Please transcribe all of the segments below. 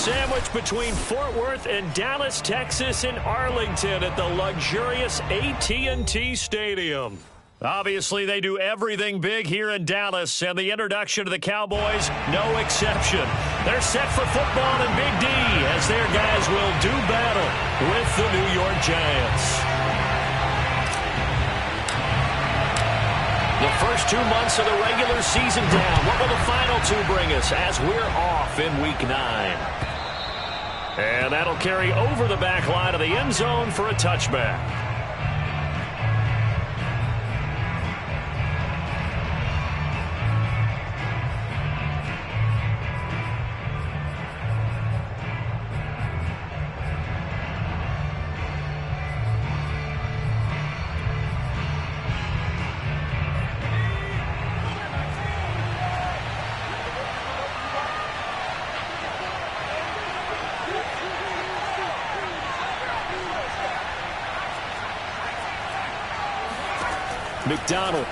sandwiched between Fort Worth and Dallas, Texas in Arlington at the luxurious AT&T Stadium. Obviously, they do everything big here in Dallas, and the introduction to the Cowboys, no exception. They're set for football in Big D as their guys will do battle with the New York Giants. The first 2 months of the regular season down. What will the final two bring us as we're off in Week 9? And that'll carry over the back line of the end zone for a touchback. McDonald.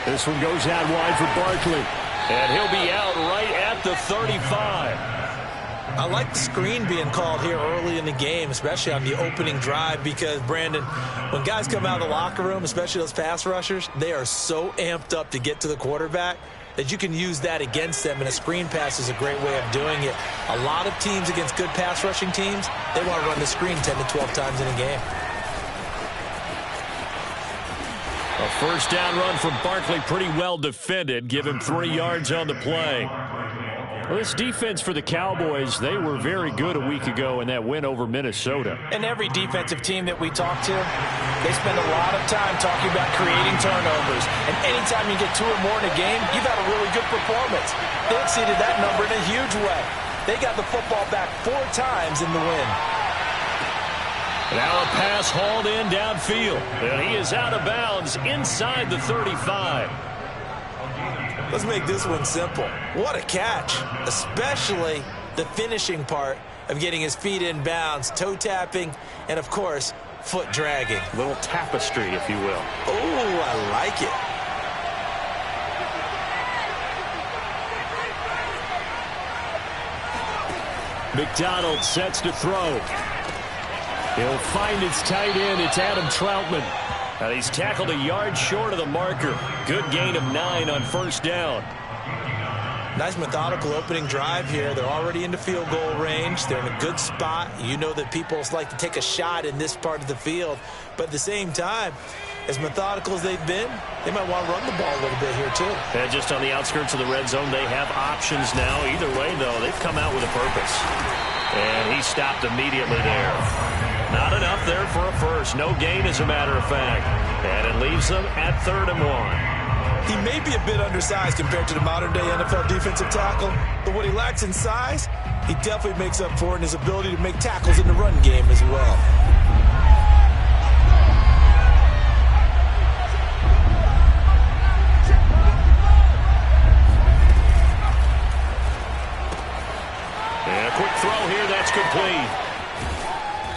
This one goes out wide for Barkley. And he'll be out right at the 35. I like the screen being called here early in the game, especially on the opening drive, because, Brandon, when guys come out of the locker room, especially those pass rushers, they are so amped up to get to the quarterback that you can use that against them, and a screen pass is a great way of doing it. A lot of teams against good pass rushing teams, they want to run the screen 10 to 12 times in a game. A first down run from Barkley, pretty well defended. Give him 3 yards on the play. Well, this defense for the Cowboys, they were very good a week ago in that win over Minnesota. And every defensive team that we talk to, they spend a lot of time talking about creating turnovers. And anytime you get 2 or more in a game, you've had a really good performance. They exceeded that number in a huge way. They got the football back 4 times in the win. Now a pass hauled in downfield. And he is out of bounds inside the 35. Let's make this one simple. What a catch, especially the finishing part of getting his feet in bounds, toe tapping, and, of course, foot dragging. A little tapestry, if you will. Oh, I like it. McDonald sets to throw. He'll find his tight end. It's Adam Troutman. And he's tackled a yard short of the marker. Good gain of 9 on first down. Nice methodical opening drive here. They're already into field goal range. They're in a good spot. You know that people like to take a shot in this part of the field. But at the same time, as methodical as they've been, they might want to run the ball a little bit here too. And just on the outskirts of the red zone, they have options now. Either way, though, they've come out with a purpose. And he stopped immediately there. Not enough there for a first. No gain, as a matter of fact. And it leaves them at 3rd and 1. He may be a bit undersized compared to the modern-day NFL defensive tackle, but what he lacks in size, he definitely makes up for in his ability to make tackles in the run game as well. And a quick throw here, that's complete.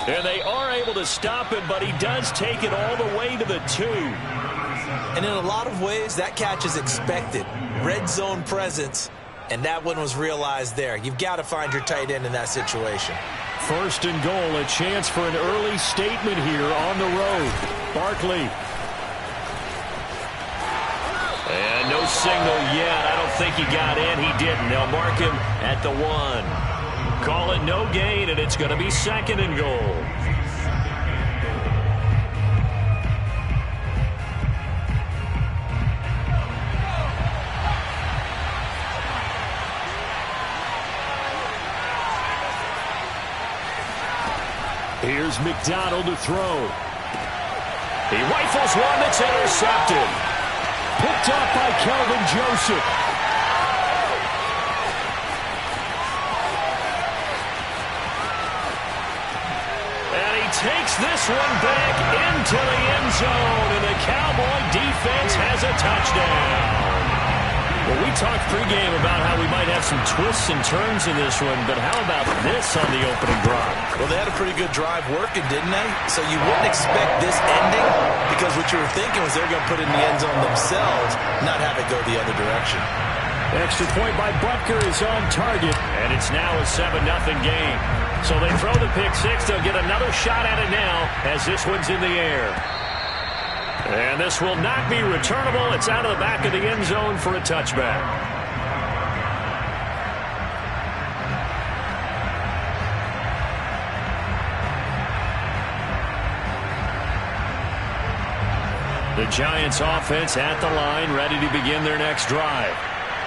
And they are able to stop him, but he does take it all the way to the 2. And in a lot of ways, that catch is expected. Red zone presence, and that one was realized there. You've got to find your tight end in that situation. 1st and goal, a chance for an early statement here on the road. Barkley. And no signal yet. I don't think he got in. He didn't. They'll mark him at the 1. Call it no gain, and it's going to be 2nd and goal. Here's McDonald to throw. He rifles one that's intercepted. Picked up by Kelvin Joseph. Takes this one back into the end zone, and the Cowboy defense has a touchdown. Well, we talked pregame about how we might have some twists and turns in this one, but how about this on the opening drive? Well, they had a pretty good drive working, didn't they? So you wouldn't expect this ending, because what you were thinking was they're going to put it in the end zone themselves, not have it go the other direction. Extra point by Butker is on target, and it's now a 7-0 game. So they throw the pick six. They'll get another shot at it now as this one's in the air. And this will not be returnable. It's out of the back of the end zone for a touchback. The Giants offense at the line, ready to begin their next drive.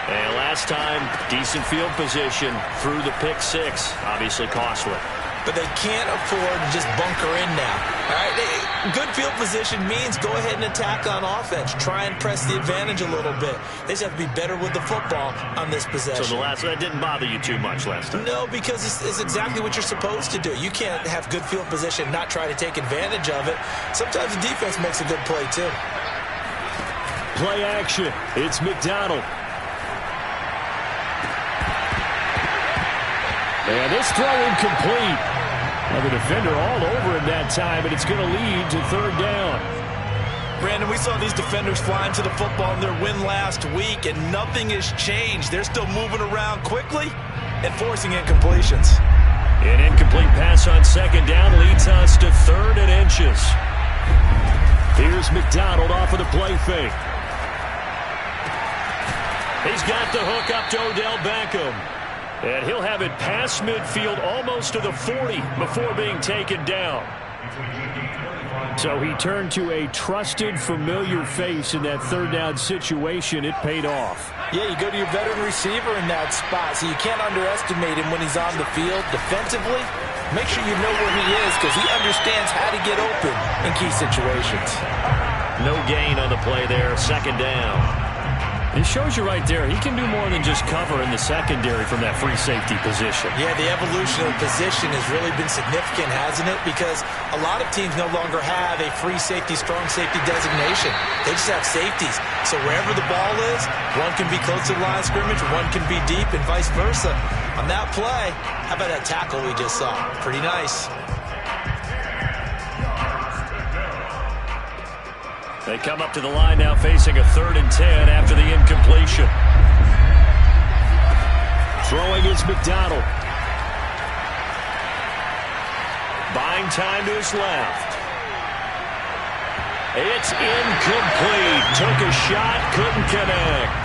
And last time, decent field position through the pick six. Obviously costly. But they can't afford to just bunker in now. All right, good field position means go ahead and attack on offense. Try and press the advantage a little bit. They just have to be better with the football on this possession. So that didn't bother you too much last time? No, because it's exactly what you're supposed to do. You can't have good field position and not try to take advantage of it. Sometimes the defense makes a good play, too. Play action. It's McDonald. And this throw incomplete. Now the defender all over him that time, and it's going to lead to third down. Brandon, we saw these defenders flying to the football in their win last week, and nothing has changed. They're still moving around quickly and forcing incompletions. An incomplete pass on second down leads us to 3rd and inches. Here's McDonald off of the play fake. He's got the hook up to Odell Beckham. And he'll have it past midfield almost to the 40 before being taken down. So he turned to a trusted, familiar face in that third down situation. It paid off. Yeah, you go to your veteran receiver in that spot, so you can't underestimate him when he's on the field defensively. Make sure you know where he is because he understands how to get open in key situations. No gain on the play there, second down. It shows you right there, he can do more than just cover in the secondary from that free safety position. Yeah, the evolution of the position has really been significant, hasn't it? Because a lot of teams no longer have a free safety, strong safety designation. They just have safeties. So wherever the ball is, one can be close to the line of scrimmage, one can be deep, and vice versa. On that play, how about that tackle we just saw? Pretty nice. They come up to the line now facing a 3rd and 10 after the incompletion. Throwing is McDonald. Buying time to his left. It's incomplete. Took a shot, couldn't connect.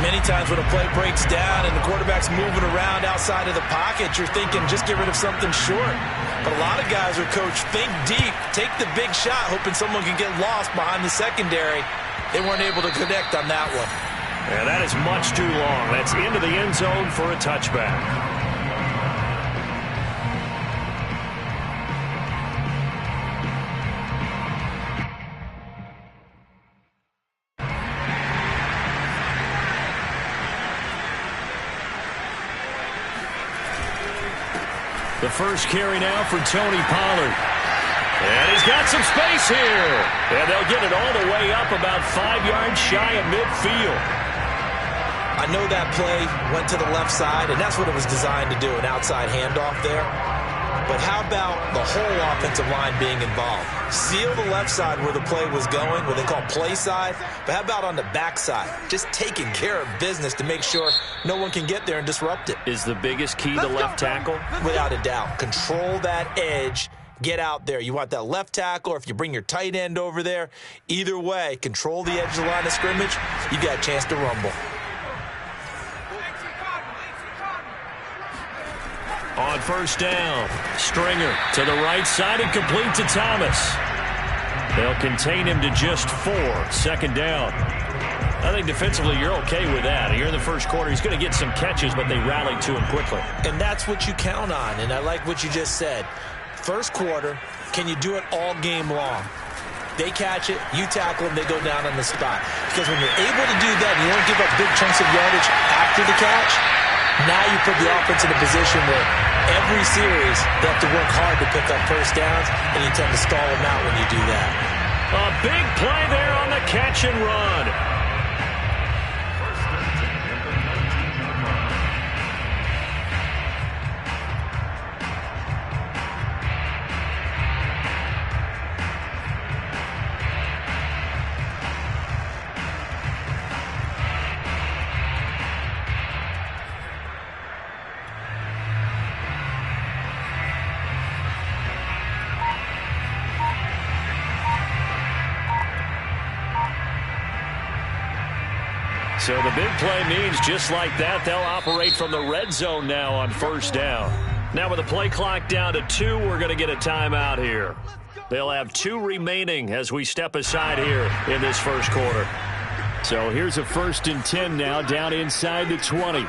Many times when a play breaks down and the quarterback's moving around outside of the pocket, you're thinking just get rid of something short. But a lot of guys are coached, think deep, take the big shot, hoping someone can get lost behind the secondary. They weren't able to connect on that one. And that is much too long. That's into the end zone for a touchback. The first carry now for Tony Pollard. And he's got some space here. And they'll get it all the way up about 5 yards shy of midfield. I know that play went to the left side, and that's what it was designed to do, an outside handoff there. But how about the whole offensive line being involved? Seal the left side where the play was going, what they call play side. But how about on the back side? Just taking care of business to make sure no one can get there and disrupt it. Is the biggest key the left tackle? Without a doubt. Control that edge. Get out there. You want that left tackle, or if you bring your tight end over there, either way, control the edge of the line of scrimmage. You got a chance to rumble. On first down, Stringer to the right side and complete to Thomas. They'll contain him to just 4, second down. I think defensively you're okay with that. Here in the first quarter, he's going to get some catches, but they rallied to him quickly. And that's what you count on, and I like what you just said. First quarter, can you do it all game long? They catch it, you tackle them, they go down on the spot. Because when you're able to do that and you don't give up big chunks of yardage after the catch, now you put the offense in a position where every series they have to work hard to pick up first downs, and you tend to stall them out when you do that. A big play there on the catch and run. So the big play means just like that, they'll operate from the red zone now on first down. Now with the play clock down to 2, we're going to get a timeout here. They'll have 2 remaining as we step aside here in this first quarter. So here's a 1st and 10 now, down inside the 20.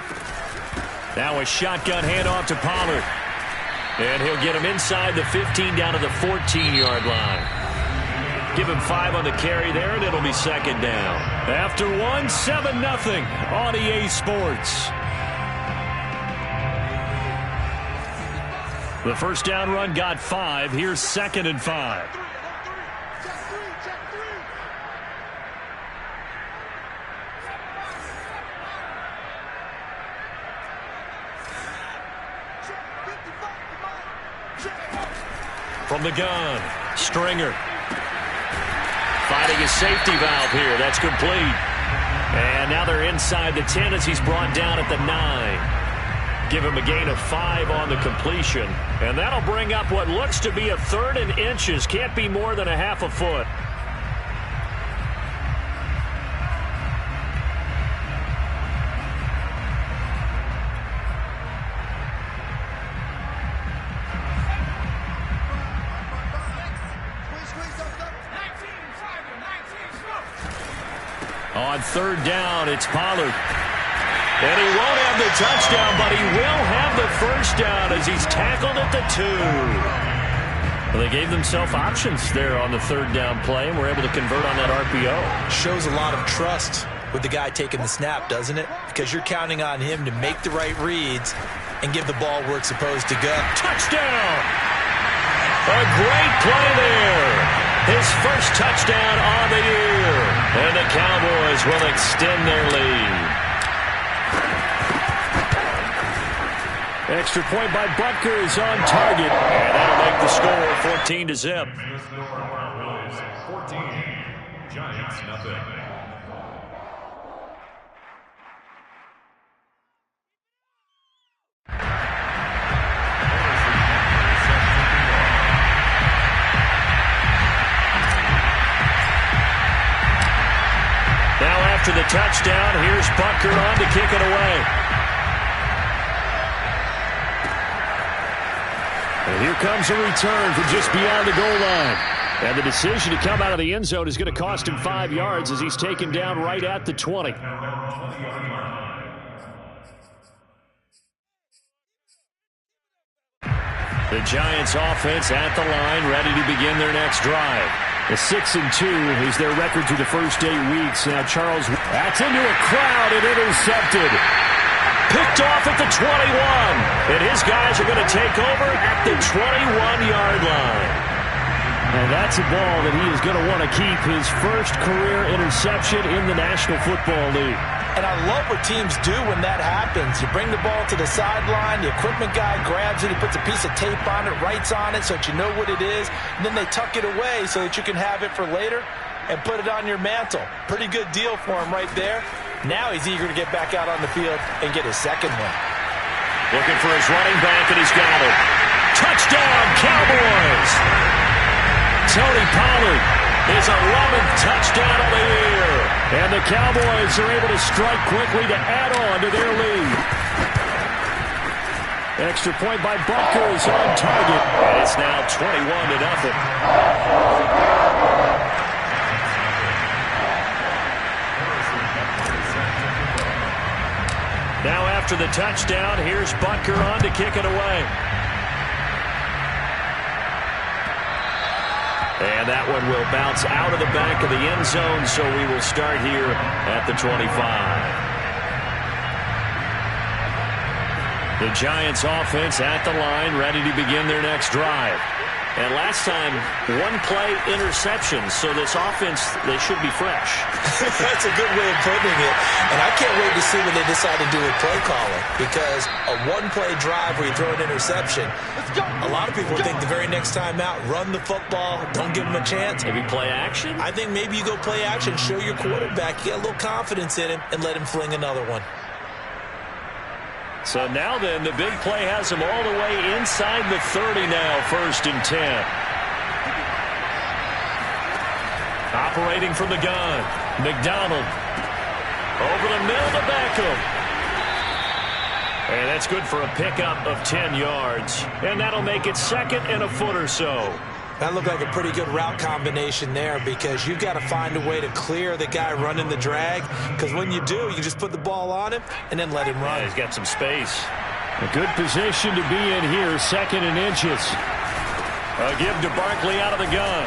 Now a shotgun handoff to Pollard. And he'll get him inside the 15 down to the 14-yard line. Give him 5 on the carry there, and it'll be 2nd down. After 1, 7-0 on EA Sports. The first down run got 5. Here's 2nd and 5. From the gun, Stringer. Finding his safety valve here. That's complete. And now they're inside the 10 as he's brought down at the 9. Give him a gain of 5 on the completion. And that'll bring up what looks to be a 3rd and inches. Can't be more than a half a foot. On 3rd down, it's Pollard. And he won't have the touchdown, but he will have the first down as he's tackled at the 2. Well, they gave themselves options there on the 3rd down play and were able to convert on that RPO. Shows a lot of trust with the guy taking the snap, doesn't it? Because you're counting on him to make the right reads and give the ball where it's supposed to go. Touchdown! A great play there. His first touchdown on the year. And the Cowboys will extend their lead. Extra point by Butker is on target. And that'll make the score 14-0. 14, Giants, nothing. After the touchdown, here's Butker on to kick it away. And here comes a return from just beyond the goal line. And the decision to come out of the end zone is going to cost him 5 yards as he's taken down right at the 20. The Giants offense at the line, ready to begin their next drive. A 6-2 is their record through the first 8 weeks. Now Charles, that's into a crowd and intercepted. Picked off at the 21. And his guys are going to take over at the 21-yard line. And that's a ball that he is going to want to keep, his first career interception in the National Football League. And I love what teams do when that happens. You bring the ball to the sideline, the equipment guy grabs it, he puts a piece of tape on it, writes on it so that you know what it is, and then they tuck it away so that you can have it for later and put it on your mantle. Pretty good deal for him right there. Now he's eager to get back out on the field and get his second one. Looking for his running back, and he's got it. Touchdown, Cowboys! Tony Pollard, his 11th touchdown of the year. And the Cowboys are able to strike quickly to add on to their lead. Extra point by Butker is on target. And it's now 21-0. Now after the touchdown, here's Butker on to kick it away. And that one will bounce out of the back of the end zone, so we will start here at the 25. The Giants offense at the line, ready to begin their next drive. And last time, 1-play interception, so this offense, they should be fresh. That's a good way of putting it. And I can't wait to see what they decide to do with play calling, because a 1-play drive where you throw an interception, a lot of people think the very next time out, run the football, don't give them a chance. Maybe play action? I think maybe you go play action, show your quarterback, get a little confidence in him, and let him fling another one. So now then, the big play has him all the way inside the 30 now, 1st and 10. Operating from the gun, McDonald. Over the middle to Beckham. And that's good for a pickup of 10 yards. And that'll make it second and a foot or so. That looked like a pretty good route combination there because you've got to find a way to clear the guy running the drag, because when you do, you just put the ball on him and then let him run. Yeah, he's got some space. A good position to be in here, second and inches. A give to Barkley out of the gun.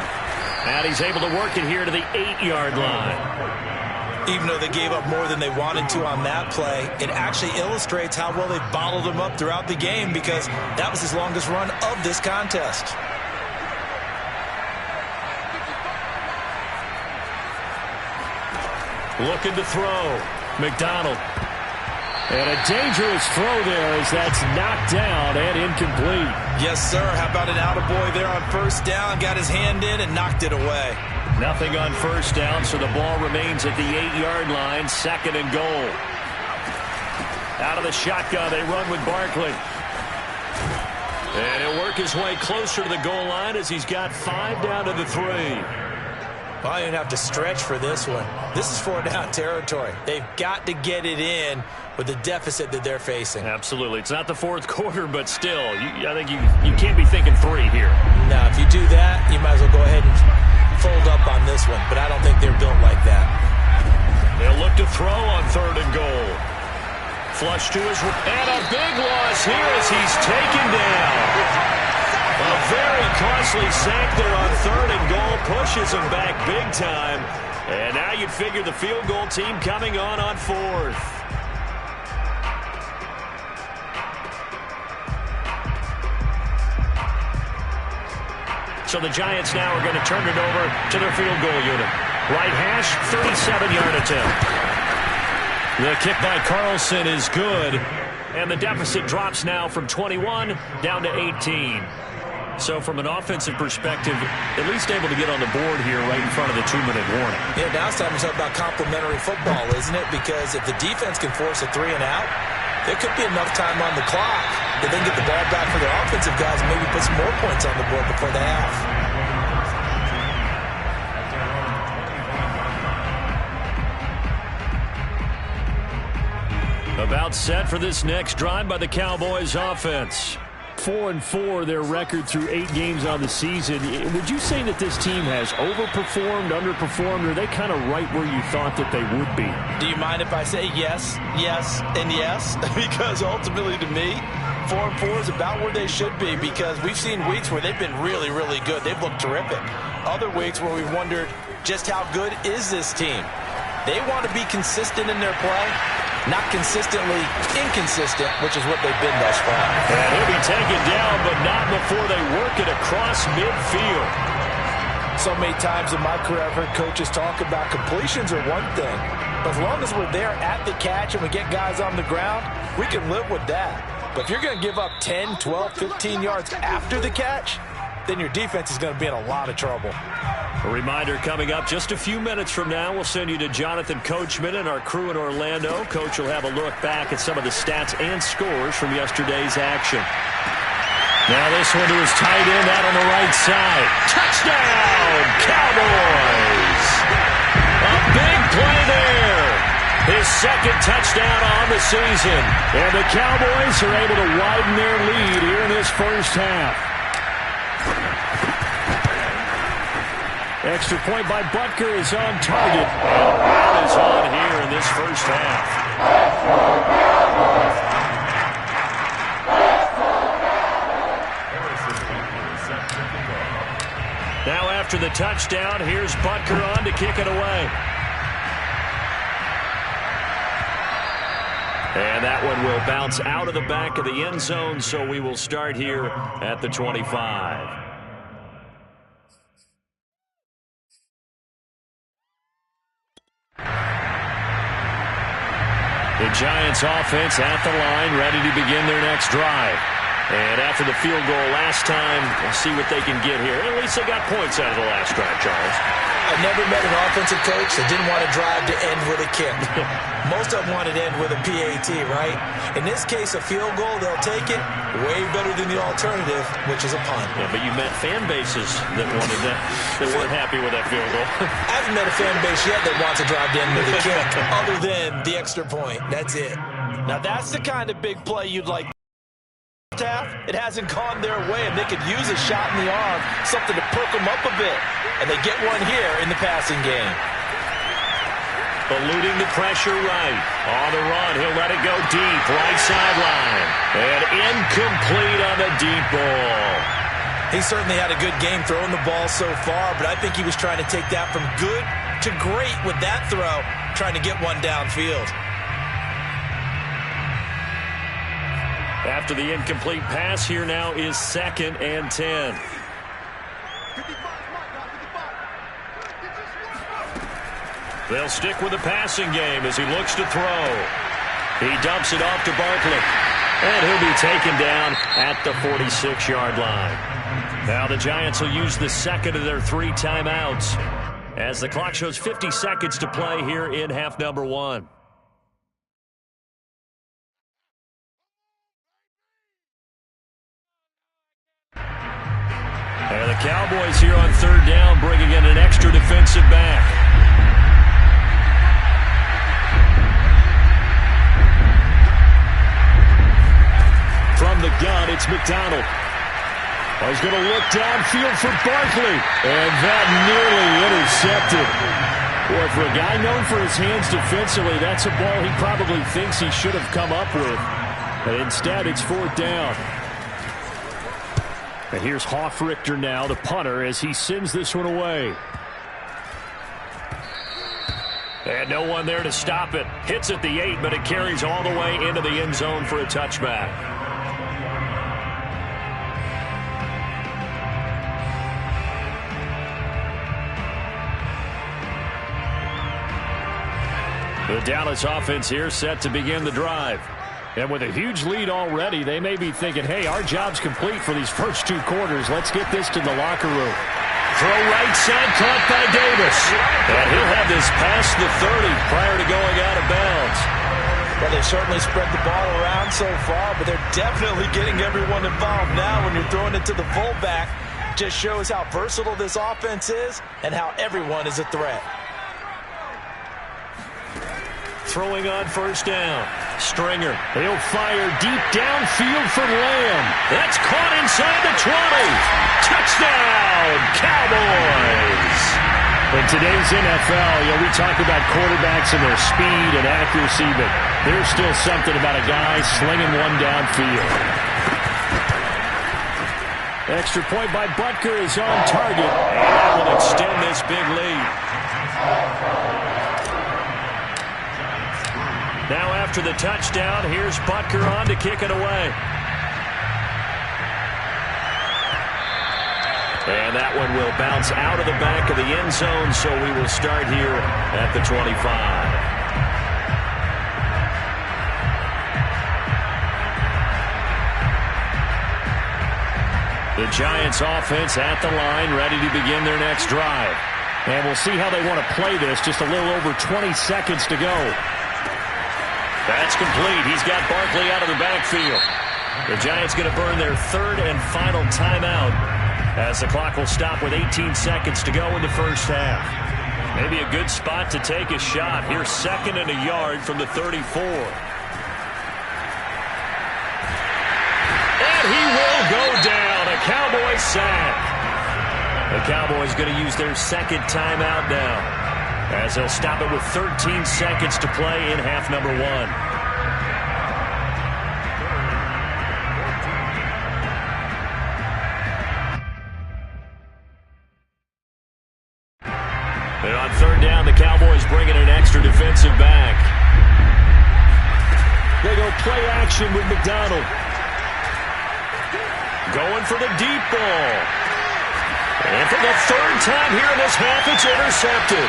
And he's able to work it here to the 8-yard line. Even though they gave up more than they wanted to on that play, it actually illustrates how well they bottled him up throughout the game, because that was his longest run of this contest. Looking to throw. McDonald. And a dangerous throw there as that's knocked down and incomplete. Yes, sir. How about an attaboy there on first down? Got his hand in and knocked it away. Nothing on first down, so the ball remains at the 8-yard line, second and goal. Out of the shotgun, they run with Barkley. And he'll work his way closer to the goal line as he's got 5 down to the 3. Well, you don't have to stretch for this one. This is 4-down territory. They've got to get it in with the deficit that they're facing. Absolutely. It's not the fourth quarter, but still, I think you can't be thinking 3 here. Now, if you do that, you might as well go ahead and fold up on this one, but I don't think they're built like that. They'll look to throw on 3rd and goal. Flush to his, and a big loss here as he's taken down. A very costly sack there on 3rd and goal, pushes him back big time. And now you'd figure the field goal team coming on 4th. So the Giants now are going to turn it over to their field goal unit. Right hash, 37-yard attempt. The kick by Carlson is good. And the deficit drops now from 21 down to 18. So from an offensive perspective, at least able to get on the board here right in front of the 2-minute warning. Yeah, now it's time to talk about complementary football, isn't it? Because if the defense can force a 3 and out, there could be enough time on the clock to then get the ball back for their offensive guys and maybe put some more points on the board before the half. About set for this next drive by the Cowboys offense. 4-4 their record through 8 games on the season. Would you say that this team has overperformed, underperformed, or are they kind of right where you thought that they would be? Do you mind if I say yes, yes, and yes? Because ultimately to me, 4-4 is about where they should be, because we've seen weeks where they've been really, really good. They've looked terrific. Other weeks where we've wondered just how good is this team. They want to be consistent in their play, not consistently inconsistent, which is what they've been thus far. And he'll be taken down, but not before they work it across midfield. So many times in my career, I've heard coaches talk about completions are one thing, but as long as we're there at the catch and we get guys on the ground, we can live with that. But if you're going to give up 10, 12, 15 yards after the catch, then your defense is going to be in a lot of trouble. A reminder coming up just a few minutes from now, we'll send you to Jonathan Coachman and our crew in Orlando. Coach will have a look back at some of the stats and scores from yesterday's action. Now this one to his tight end out on the right side. Touchdown, Cowboys! A big play there. His second touchdown on the season. And the Cowboys are able to widen their lead here in this first half. Extra point by Butker is on target. And that is on here in this first half. Now after the touchdown, here's Butker on to kick it away. And that one will bounce out of the back of the end zone, so we will start here at the 25. The Giants offense at the line, ready to begin their next drive. And after the field goal last time, we'll see what they can get here. At least they got points out of the last drive, Charles. I've never met an offensive coach that didn't want to drive to end with a kick. Most of them wanted to end with a PAT, right? In this case, a field goal, they'll take it. Way better than the alternative, which is a punt. Yeah, but you met fan bases that wanted that, that weren't happy with that field goal. I haven't met a fan base yet that wants to drive to end with a kick, other than the extra point. That's it. Now, that's the kind of big play you'd like. It hasn't gone their way, and they could use a shot in the arm, something to perk them up a bit. And they get one here in the passing game. Eluding the pressure right. On the run, he'll let it go deep. Right sideline. And incomplete on the deep ball. He certainly had a good game throwing the ball so far, but I think he was trying to take that from good to great with that throw, trying to get one downfield. After the incomplete pass, here now is 2nd and 10. They'll stick with the passing game as he looks to throw. He dumps it off to Barkley. And he'll be taken down at the 46-yard line. Now the Giants will use the second of their 3 timeouts as the clock shows 50 seconds to play here in half number 1. And the Cowboys here on 3rd down, bringing in an extra defensive back. From the gun, it's McDonald. Oh, he's going to look downfield for Barkley. And that nearly intercepted. Boy, for a guy known for his hands defensively, that's a ball he probably thinks he should have come up with. But instead, it's 4th down. And here's Hofrichter now, the punter, as he sends this one away. And no one there to stop it. Hits at the 8, but it carries all the way into the end zone for a touchback. The Dallas offense here set to begin the drive. And with a huge lead already, they may be thinking, hey, our job's complete for these first 2 quarters. Let's get this to the locker room. Throw right side, caught by Davis. And he'll have this past the 30 prior to going out of bounds. Well, they've certainly spread the ball around so far, but they're definitely getting everyone involved now when you're throwing it to the fullback. Just shows how versatile this offense is and how everyone is a threat. Throwing on 1st down. Stringer. He'll fire deep downfield for Lamb. That's caught inside the 20. Touchdown, Cowboys. In today's NFL, we talk about quarterbacks and their speed and accuracy, but there's still something about a guy slinging one downfield. Extra point by Butker is on target, and that will extend this big lead. Now after the touchdown, here's Butker on to kick it away. And that one will bounce out of the back of the end zone, so we will start here at the 25. The Giants offense at the line, ready to begin their next drive. And we'll see how they want to play this. Just a little over 20 seconds to go. That's complete. He's got Barkley out of the backfield. The Giants going to burn their 3rd and final timeout as the clock will stop with 18 seconds to go in the first half. Maybe a good spot to take a shot. Here's 2nd and a yard from the 34. And he will go down. A Cowboys sack. The Cowboys going to use their 2nd timeout now, as they'll stop it with 13 seconds to play in half number 1. And on 3rd down, the Cowboys bring in an extra defensive back. They go play action with McDonald. Going for the deep ball. And for the 3rd time here in this half, it's intercepted.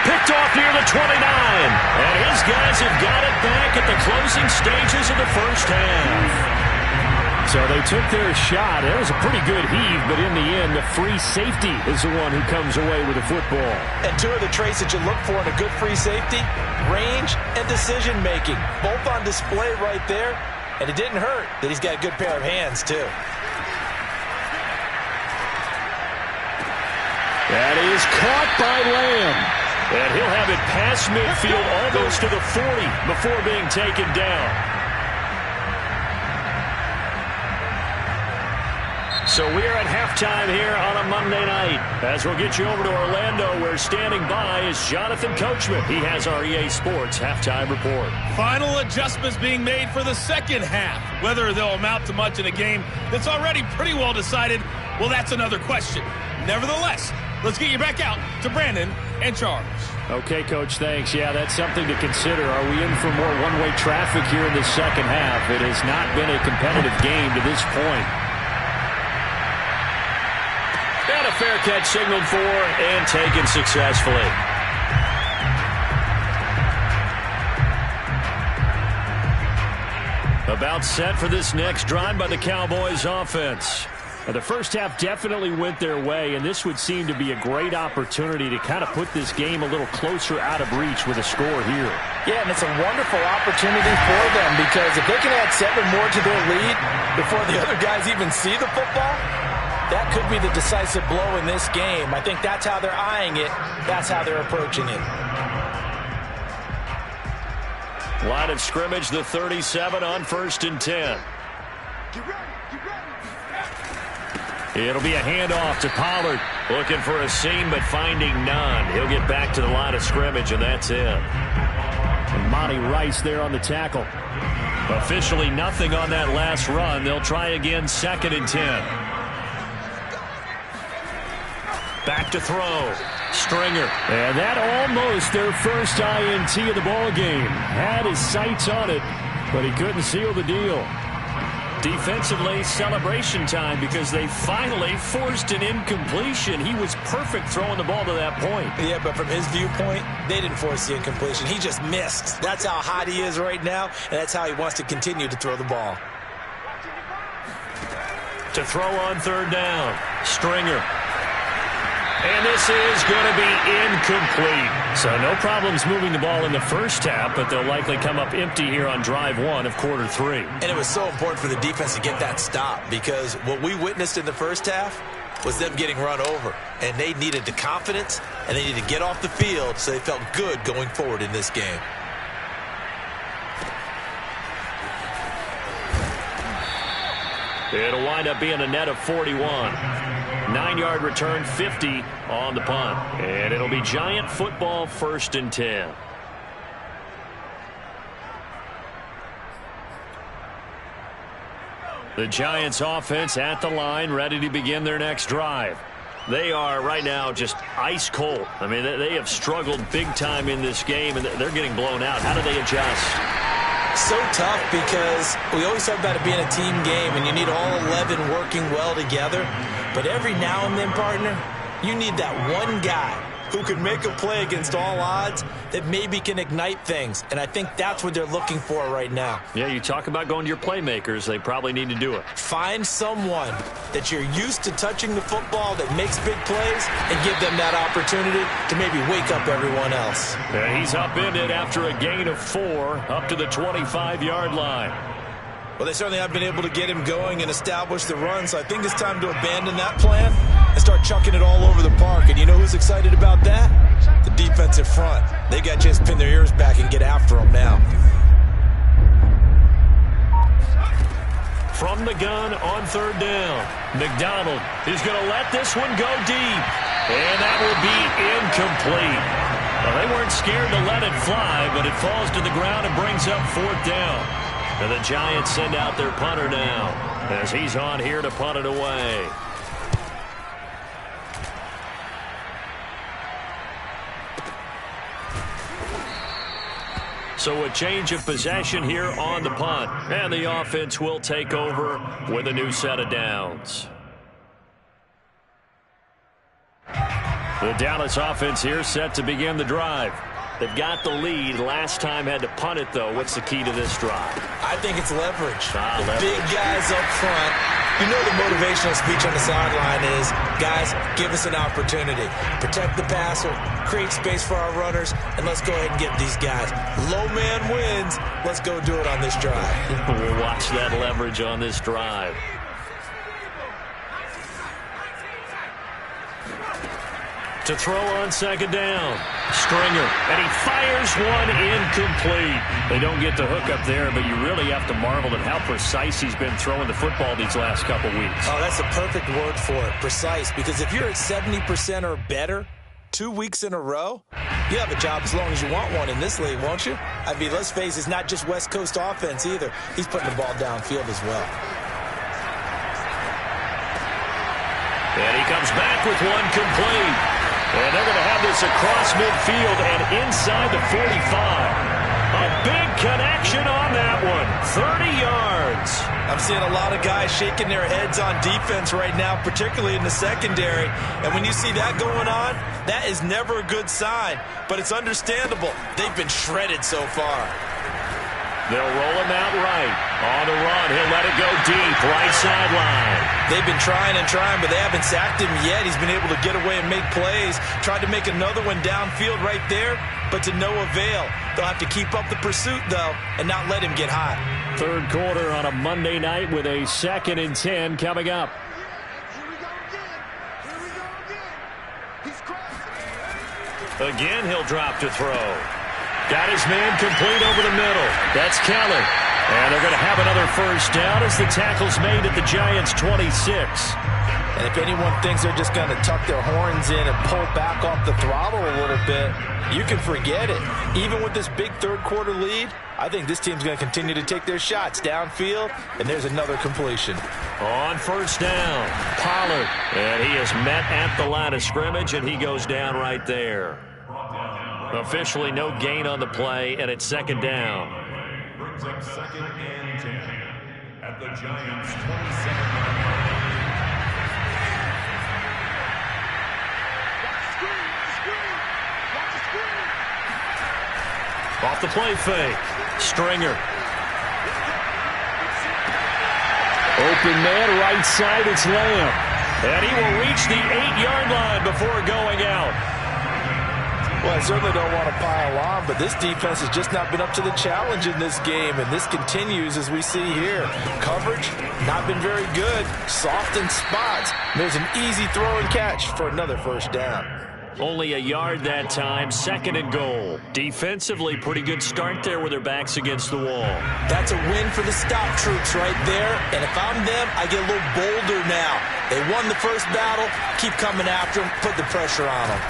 Picked off near the 29. And his guys have got it back at the closing stages of the first half. So they took their shot. It was a pretty good heave, but in the end, the free safety is the one who comes away with the football. And two of the traits that you look for in a good free safety, range and decision-making, both on display right there. And it didn't hurt that he's got a good pair of hands, too. That is caught by Lamb. And he'll have it past midfield almost to the 40 before being taken down. So we are at halftime here on a Monday night. As we'll get you over to Orlando, where standing by is Jonathan Coachman. He has our EA Sports halftime report. Final adjustments being made for the second half. Whether they'll amount to much in a game that's already pretty well decided, well, that's another question. Nevertheless, let's get you back out to Brandon and Charles. Okay, Coach, thanks. Yeah, that's something to consider. Are we in for more one-way traffic here in the second half? It has not been a competitive game to this point. And a fair catch signaled for and taken successfully. About set for this next drive by the Cowboys offense. Now, the first half definitely went their way, and this would seem to be a great opportunity to kind of put this game a little closer out of reach with a score here. Yeah, and it's a wonderful opportunity for them, because if they can add 7 more to their lead before the other guys even see the football, that could be the decisive blow in this game. I think that's how they're eyeing it. That's how they're approaching it. Line of scrimmage, the 37 on 1st and 10. It'll be a handoff to Pollard. Looking for a seam, but finding none. He'll get back to the line of scrimmage, and that's it. And Monty Rice there on the tackle. Officially nothing on that last run. They'll try again, 2nd and 10. Back to throw. Stringer. And that almost their first INT of the ball game. Had his sights on it, but he couldn't seal the deal. Defensively, celebration time, because they finally forced an incompletion. He was perfect throwing the ball to that point. Yeah, but from his viewpoint, they didn't force the incompletion. He just missed. That's how hot he is right now, and that's how he wants to continue to throw the ball. To throw on 3rd down. Stringer. And this is going to be incomplete. So no problems moving the ball in the first half, but they'll likely come up empty here on drive 1 of quarter 3. And it was so important for the defense to get that stop, because what we witnessed in the first half was them getting run over. And they needed the confidence, and they needed to get off the field so they felt good going forward in this game. It'll wind up being a net of 41. 9-yard return, 50 on the punt. And it'll be Giant football, 1st and 10. The Giants offense at the line, ready to begin their next drive. They are right now just ice cold. I mean, they have struggled big time in this game, and they're getting blown out. How do they adjust? So tough, because we always talk about it being a team game, and you need all 11 working well together. But every now and then, partner, you need that one guy who can make a play against all odds that maybe can ignite things. And I think that's what they're looking for right now. Yeah, you talk about going to your playmakers. They probably need to do it. Find someone that you're used to touching the football that makes big plays and give them that opportunity to maybe wake up everyone else. And he's upended after a gain of 4 up to the 25-yard line. Well, they certainly have been able to get him going and establish the run, so I think it's time to abandon that plan and start chucking it all over the park. And you know who's excited about that? The defensive front. They got to just pin their ears back and get after him now. From the gun on 3rd down, McDonald is going to let this one go deep. And that will be incomplete. Well, they weren't scared to let it fly, but it falls to the ground and brings up 4th down. And the Giants send out their punter now, as he's on here to punt it away. So a change of possession here on the punt. And the offense will take over with a new set of downs. The Dallas offense here set to begin the drive. They've got the lead. Last time had to punt it, though. What's the key to this drive? I think it's leverage. Leverage. Big guys up front. You know the motivational speech on the sideline is, guys, give us an opportunity. Protect the passer, create space for our runners, and let's go ahead and get these guys. Low man wins. Let's go do it on this drive. We'll watch that leverage on this drive. To throw on second down. Stringer, and he fires one incomplete. They don't get the hook up there, but you really have to marvel at how precise he's been throwing the football these last couple weeks. Oh, that's a perfect word for it, precise, because if you're at 70% or better 2 weeks in a row, you have a job as long as you want one in this league, won't you? I mean, let's face it, it's not just West Coast offense either. He's putting the ball downfield as well. And he comes back with one complete. And they're going to have this across midfield and inside the 45. A big connection on that one. 30 yards. I'm seeing a lot of guys shaking their heads on defense right now, particularly in the secondary. And when you see that going on, that is never a good sign. But it's understandable. They've been shredded so far. They'll roll him out right. On the run, he'll let it go deep, right sideline. They've been trying and trying, but they haven't sacked him yet. He's been able to get away and make plays. Tried to make another one downfield right there, but to no avail. They'll have to keep up the pursuit, though, and not let him get hot. Third quarter on a Monday night with a 2nd and 10 coming up. Again, he'll drop to throw. Got his man complete over the middle. That's Keller. And they're going to have another first down as the tackle's made at the Giants' 26. And if anyone thinks they're just going to tuck their horns in and pull back off the throttle a little bit, you can forget it. Even with this big third quarter lead, I think this team's going to continue to take their shots downfield, and there's another completion. On first down, Pollard. And he is met at the line of scrimmage, and he goes down right there. Officially no gain on the play, and it's second down. Brings up 2nd and 10 at the Giants' 27-yard line. Off the play fake. Stringer. Open man, right side, it's Lamb. And he will reach the 8-yard line before going out. Well, I certainly don't want to pile on, but this defense has just not been up to the challenge in this game, and this continues as we see here. Coverage, not been very good. Soft in spots. There's an easy throw and catch for another first down. Only a yard that time, 2nd and goal. Defensively, pretty good start there with their backs against the wall. That's a win for the stop troops right there, and if I'm them, I get a little bolder now. They won the first battle, keep coming after them, put the pressure on them.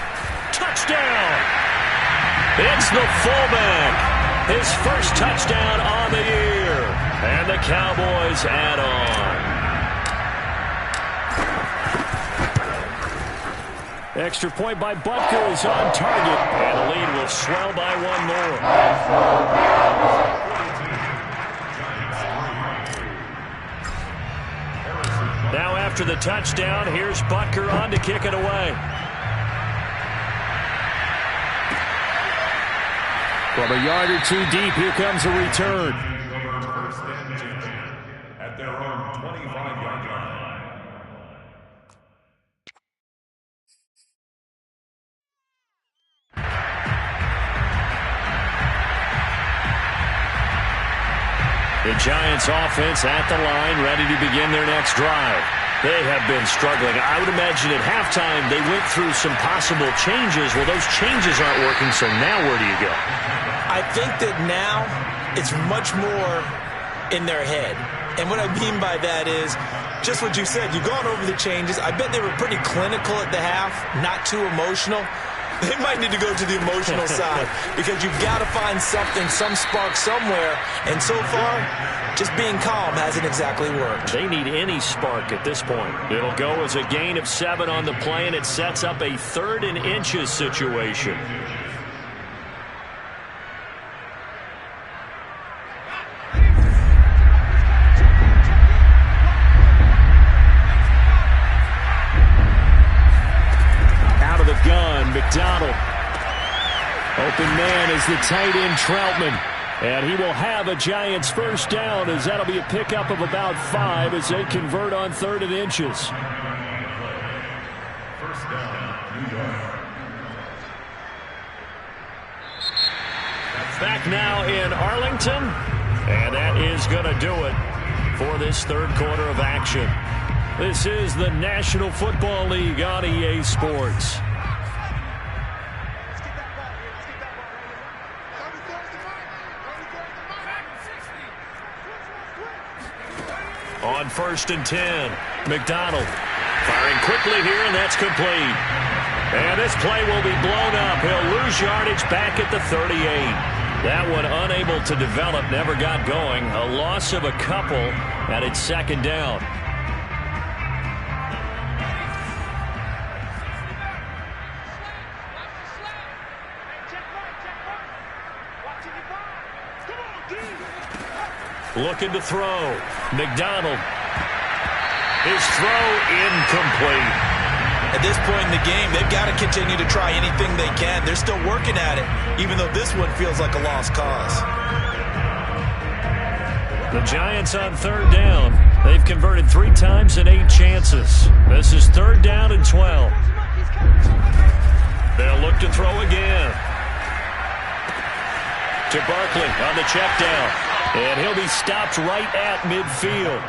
Touchdown! It's the fullback. His first touchdown on the year. And the Cowboys add on. Extra point by Butker is on target. And the lead will swell by one more. Now after the touchdown, here's Butker on to kick it away. From a yard or two deep, here comes a return. First and 10 at their own 25-yard line. The Giants offense at the line, ready to begin their next drive. They have been struggling. I would imagine at halftime they went through some possible changes. Well, those changes aren't working, so now where do you go? I think that now it's much more in their head. And what I mean by that is just what you said. You've gone over the changes. I bet they were pretty clinical at the half, not too emotional. They might need to go to the emotional side because you've got to find something, some spark somewhere. And so far, just being calm hasn't exactly worked. They need any spark at this point. It'll go as a gain of 7 on the play, and it sets up a 3rd and inches situation. Out of the gun, McDonald. Open man is the tight end Troutman. And he will have a Giants first down, as that'll be a pickup of about 5 as they convert on 3rd and inches. First down, New York. Back now in Arlington. And that is going to do it for this 3rd quarter of action. This is the National Football League on EA Sports. On 1st and 10, McDonald firing quickly here, and that's complete. And this play will be blown up. He'll lose yardage back at the 38. That one unable to develop, never got going. A loss of a couple, and it's 2nd down. Looking to throw. McDonald. His throw incomplete. At this point in the game, they've got to continue to try anything they can. They're still working at it, even though this one feels like a lost cause. The Giants on 3rd down. They've converted 3 times in 8 chances. This is 3rd down and 12. They'll look to throw again. To Barkley on the check down. And he'll be stopped right at midfield.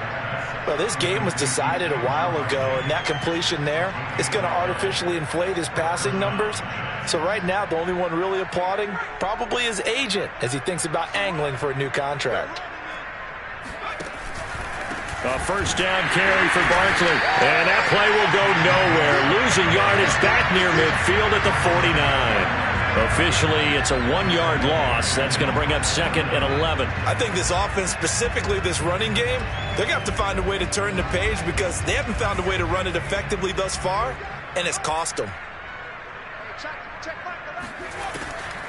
Well, this game was decided a while ago, and that completion there is going to artificially inflate his passing numbers. So right now, the only one really applauding probably his agent as he thinks about angling for a new contract. A first down carry for Barkley. And that play will go nowhere. Losing yardage back near midfield at the 49. Officially, it's a 1-yard loss. That's going to bring up 2nd and 11. I think this offense, specifically this running game, they're going to have to find a way to turn the page because they haven't found a way to run it effectively thus far, and it's cost them.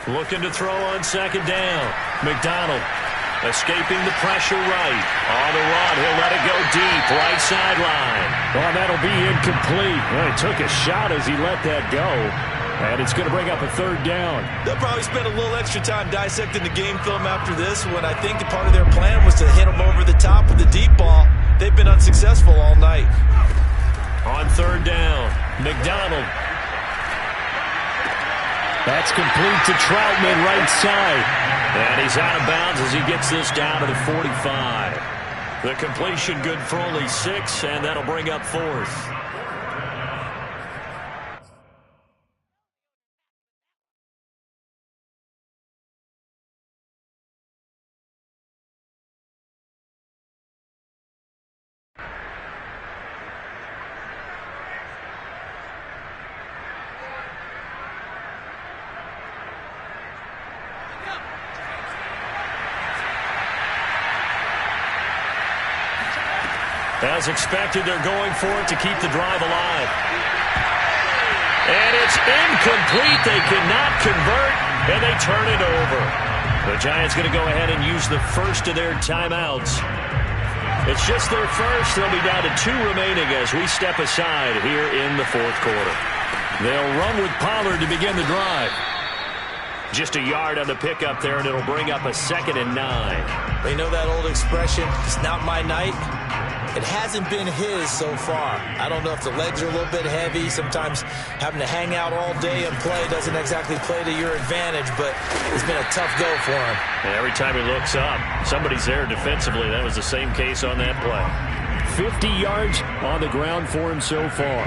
Looking to throw on 2nd down. McDonald escaping the pressure right. On the run, he'll let it go deep. Right sideline. Oh, that'll be incomplete. Well, he took a shot as he let that go. And it's going to bring up a 3rd down. They'll probably spend a little extra time dissecting the game film after this when I think part of their plan was to hit them over the top with the deep ball. They've been unsuccessful all night. On 3rd down, McDonald. That's complete to Troutman right side. And he's out of bounds as he gets this down to the 45. The completion good for only 6, and that'll bring up 4th. As expected, they're going for it to keep the drive alive. And it's incomplete. They cannot convert, and they turn it over. The Giants going to go ahead and use the first of their timeouts. It's just their first. They'll be down to 2 remaining as we step aside here in the 4th quarter. They'll run with Pollard to begin the drive. Just a yard on the pickup there, and it'll bring up a 2nd and 9. You know that old expression, it's not my night? It hasn't been his so far. I don't know if the legs are a little bit heavy. Sometimes having to hang out all day and play doesn't exactly play to your advantage, but it's been a tough go for him. And every time he looks up, somebody's there defensively. That was the same case on that play. 50 yards on the ground for him so far.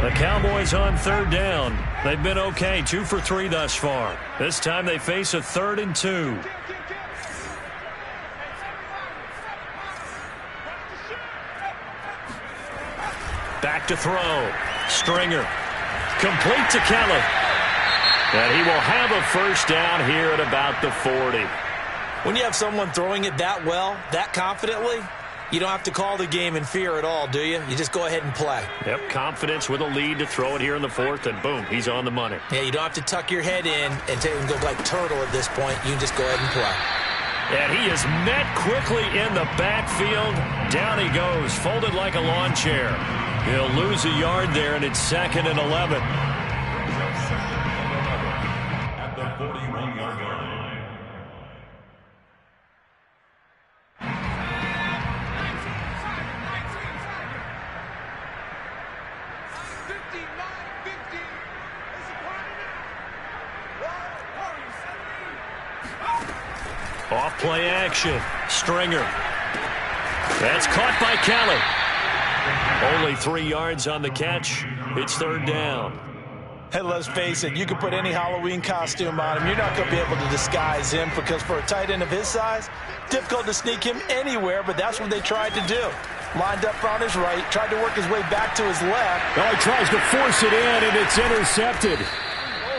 The Cowboys on 3rd down. They've been okay, 2 for 3 thus far. This time they face a 3rd and 2. Back to throw. Stringer. Complete to Kelly. And he will have a first down here at about the 40. When you have someone throwing it that well, that confidently, you don't have to call the game in fear at all, do you? You just go ahead and play. Yep, confidence with a lead to throw it here in the 4th, and boom, he's on the money. Yeah, you don't have to tuck your head in and go like turtle at this point. You can just go ahead and play. And he is met quickly in the backfield. Down he goes, folded like a lawn chair. He'll lose a yard there, and it's 2nd and 11. 41-yard line. Off play action. Stringer. That's caught by Kelly. Only 3 yards on the catch. It's third down. Hey, let's face it, you can put any Halloween costume on him. You're not going to be able to disguise him because for a tight end of his size, difficult to sneak him anywhere, but that's what they tried to do. Lined up on his right, tried to work his way back to his left. Oh, he tries to force it in, and it's intercepted.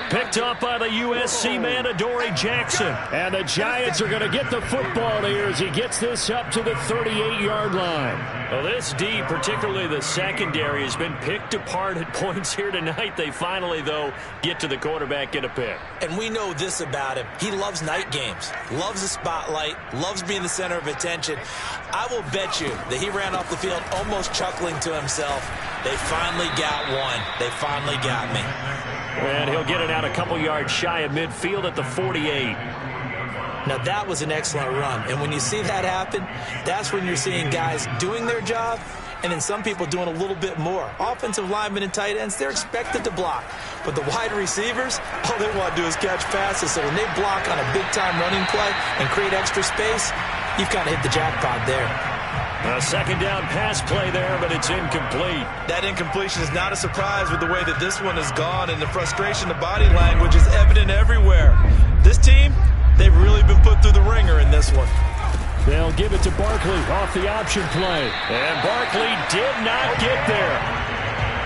Picked up by the USC man, Adoree Jackson. And the Giants are going to get the football here as he gets this up to the 38-yard line. Well, this D, particularly the secondary, has been picked apart at points here tonight. They finally, though, get to the quarterback, get a pick. And we know this about him. He loves night games, loves the spotlight, loves being the center of attention. I will bet you that he ran off the field almost chuckling to himself. They finally got one. They finally got me. And he'll get it out a couple yards shy of midfield at the 48. Now, that was an excellent run. And when you see that happen, that's when you're seeing guys doing their job and then some people doing a little bit more. Offensive linemen and tight ends, they're expected to block. But the wide receivers, all they want to do is catch passes. So when they block on a big-time running play and create extra space, you've kind of hit the jackpot there. A second down pass play there, but it's incomplete. That incompletion is not a surprise with the way that this one has gone, and the frustration, the body language is evident everywhere. This team, they've really been put through the ringer in this one. They'll give it to Barkley off the option play. And Barkley did not get there.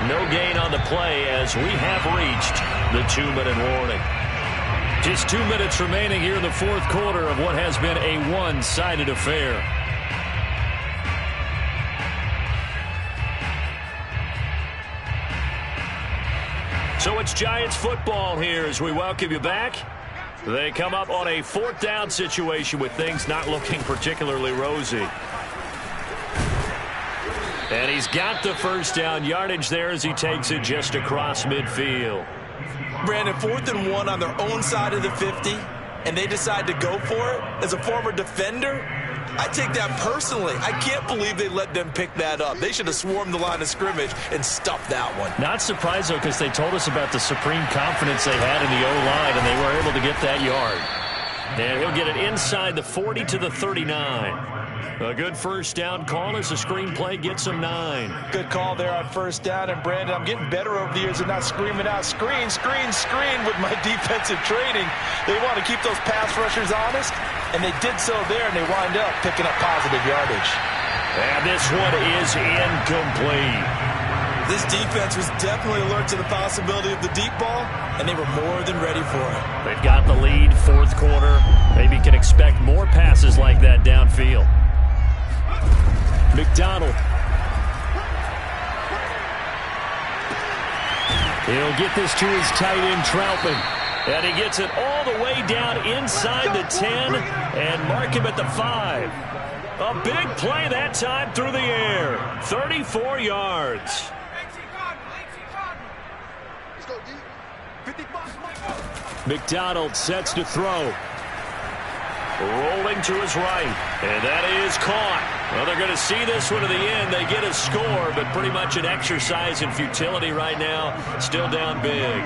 No gain on the play as we have reached the 2-minute warning. Just 2 minutes remaining here in the fourth quarter of what has been a one-sided affair. So it's Giants football here as we welcome you back. They come up on a fourth down situation with things not looking particularly rosy. And he's got the first down yardage there as he takes it just across midfield. Brandon, 4th and 1 on their own side of the 50, and they decide to go for it. As a former defender, I take that personally. I can't believe they let them pick that up. They should have swarmed the line of scrimmage and stuffed that one. Not surprised, though, because they told us about the supreme confidence they had in the O-line, and they were able to get that yard. And he'll get it inside the 40 to the 39. A good first down call as the screenplay gets him 9. Good call there on first down. And, Brandon, I'm getting better over the years of not screaming out, screen, screen, screen with my defensive training. They want to keep those pass rushers honest, and they did so there, and they wind up picking up positive yardage. And this one is incomplete. This defense was definitely alert to the possibility of the deep ball, and they were more than ready for it. They've got the lead, fourth quarter. Maybe can expect more passes like that downfield. McDonald. He'll get this to his tight end, Troutman. And he gets it all the way down inside the 10 and mark him at the 5. A big play that time through the air. 34 yards. McDonald sets to throw. Rolling to his right. And that is caught. Well, they're going to see this one to the end. They get a score, but pretty much an exercise in futility right now. Still down big.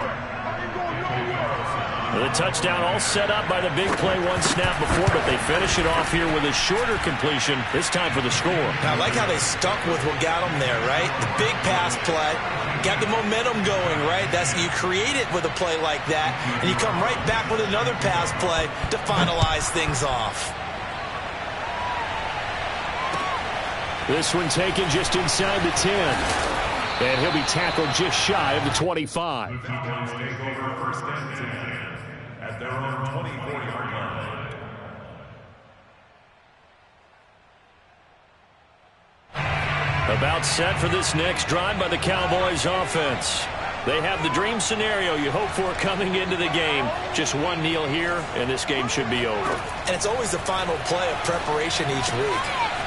The touchdown all set up by the big play one snap before, but they finish it off here with a shorter completion, this time for the score. I like how they stuck with what got them there, right? The big pass play, got the momentum going, right? That's you create it with a play like that, and you come right back with another pass play to finalize things off. This one taken just inside the 10. And he'll be tackled just shy of the 25. The Cowboys take over first and 10 at their own 24-yard line. About set for this next drive by the Cowboys offense. They have the dream scenario you hope for coming into the game. Just one kneel here, and this game should be over. And it's always the final play of preparation each week.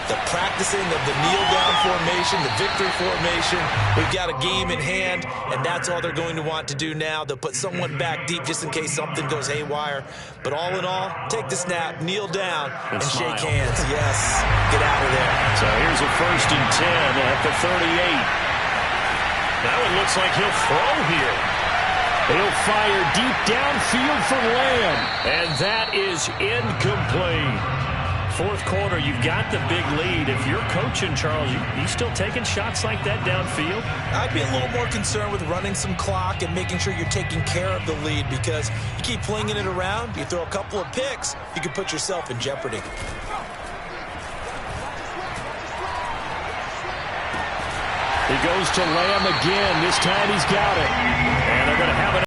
the practicing of the kneel-down formation, the victory formation. We've got a game in hand, and that's all they're going to want to do now. They'll put someone back deep just in case something goes haywire. But all in all, take the snap, kneel down, and shake hands. Yes, get out of there. So here's a 1st and 10 at the 38. Now it looks like he'll throw here. He'll fire deep downfield for Lamb. And that is incomplete. 4th quarter, you've got the big lead. If you're coaching, Charles, you still taking shots like that downfield? I'd be a little more concerned with running some clock and making sure you're taking care of the lead, because you keep flinging it around, you throw a couple of picks, you can put yourself in jeopardy. He goes to Lamb again. This time he's got it.